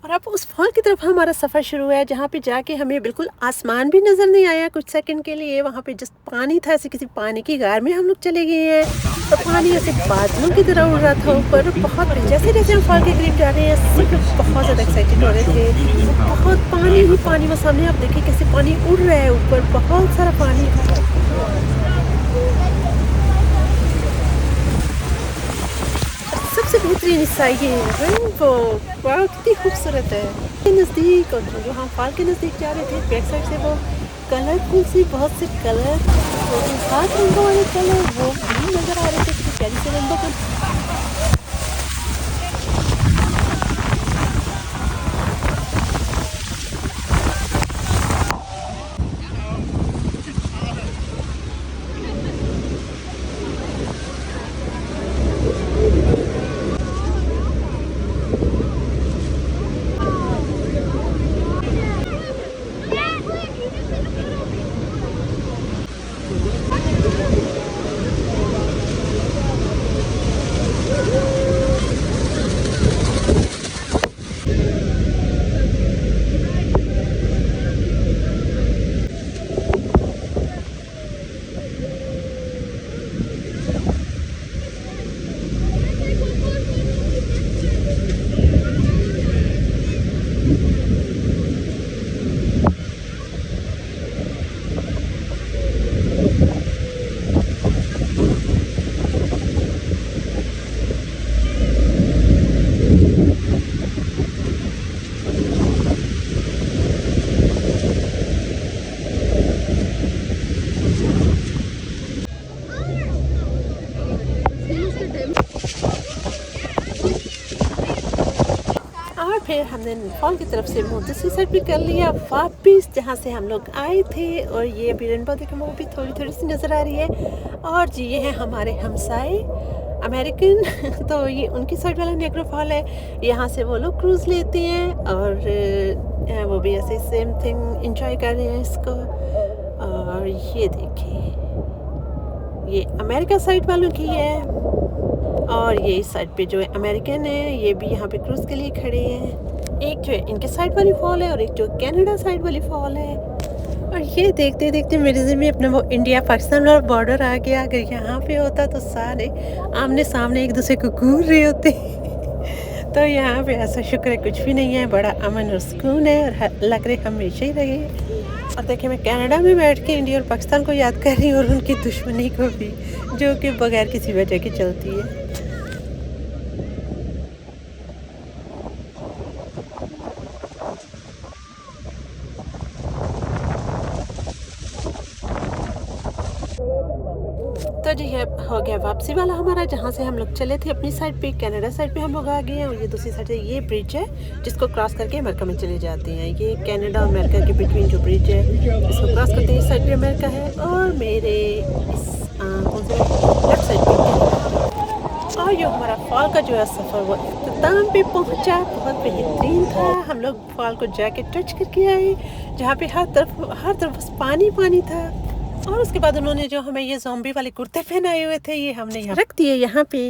और अब उस फॉल की तरफ हमारा सफ़र शुरू हुआ है, जहाँ पे जाके हमें बिल्कुल आसमान भी नज़र नहीं आया कुछ सेकंड के लिए। वहाँ पे जस्ट पानी था, ऐसे किसी पानी की गार में हम लोग चले गए हैं और पानी ऐसे बादलों की तरह उड़ रहा था ऊपर। बहुत जैसे जैसे हम फॉल के करीब जा रहे हैं सब बहुत ज़्यादा एक्साइटेड हो रहे थे। बहुत पानी ही पानी, वो सामने आप देखिए कैसे पानी उड़ रहा है ऊपर, बहुत सारा पानी था। सबसे बेहतरीन हिस्सा ये रेनबो, वाह कितनी खूबसूरत है। नज़दीक और जो हम फॉल के नज़दीक जा रहे थे बैक साइड से वो कलरफुल सी बहुत से कलर और 7 रंगों वाले कलर वो भी नज़र आ रहे थे, कितनी प्यारी से रेनबो को। और फिर हमने फॉल की तरफ से मुँह दूसरी साइड भी कर लिया वापिस जहाँ से हम लोग आए थे। और ये अभी रेनबो देखो वो भी थोड़ी थोड़ी सी नज़र आ रही है। और जी ये हैं हमारे हमसाए अमेरिकन तो ये उनकी साइड वाला नियाग्रा फॉल है, यहाँ से वो लोग क्रूज़ लेते हैं और वो भी ऐसे सेम थिंग इंजॉय कर रहे हैं इसको। और ये देखिए ये अमेरिका साइड वालों की है और ये इस साइड पे जो है अमेरिकन है, ये भी यहाँ पे क्रूज़ के लिए खड़े हैं। एक जो है इनके साइड वाली फॉल है और एक जो कनाडा साइड वाली फॉल है। और ये देखते देखते मेरे ज़हन में अपना वो इंडिया पाकिस्तान वाला बॉर्डर आ गया। अगर यहाँ पे होता तो सारे आमने सामने एक दूसरे को घूर रहे होते तो यहाँ पे ऐसा शुक्र है कुछ भी नहीं है, बड़ा अमन और सुकून है और लग रहे हमेशा ही रहे। और देखिए मैं कनाडा में बैठ के इंडिया और पाकिस्तान को याद कर रही हूँ और उनकी दुश्मनी को भी, जो कि बगैर किसी वजह की चलती है। तो जी ये हो गया वापसी वाला हमारा, जहाँ से हम लोग चले थे अपनी साइड पे, कनाडा साइड पे हम लोग आ गए हैं। और ये दूसरी साइड से ये ब्रिज है जिसको क्रॉस करके अमेरिका में चले जाते हैं। ये कनाडा और अमेरिका के बिटवीन जो ब्रिज है इसको क्रॉस करते हैं, इस साइड पे अमेरिका है और मेरे इस लेफ्ट साइड पे। और जो हमारा फॉल का जो है सफ़र वो इख्तिताम पे पहुँचा, बहुत बेहतरीन था। हम लोग फॉल को जाके टच करके आए जहाँ पे हर तरफ बस पानी पानी था। और उसके बाद उन्होंने जो हमें ये ज़ॉम्बी वाले कुर्ते पहनाए हुए थे ये हमने यहाँ रख दिए यहाँ पे।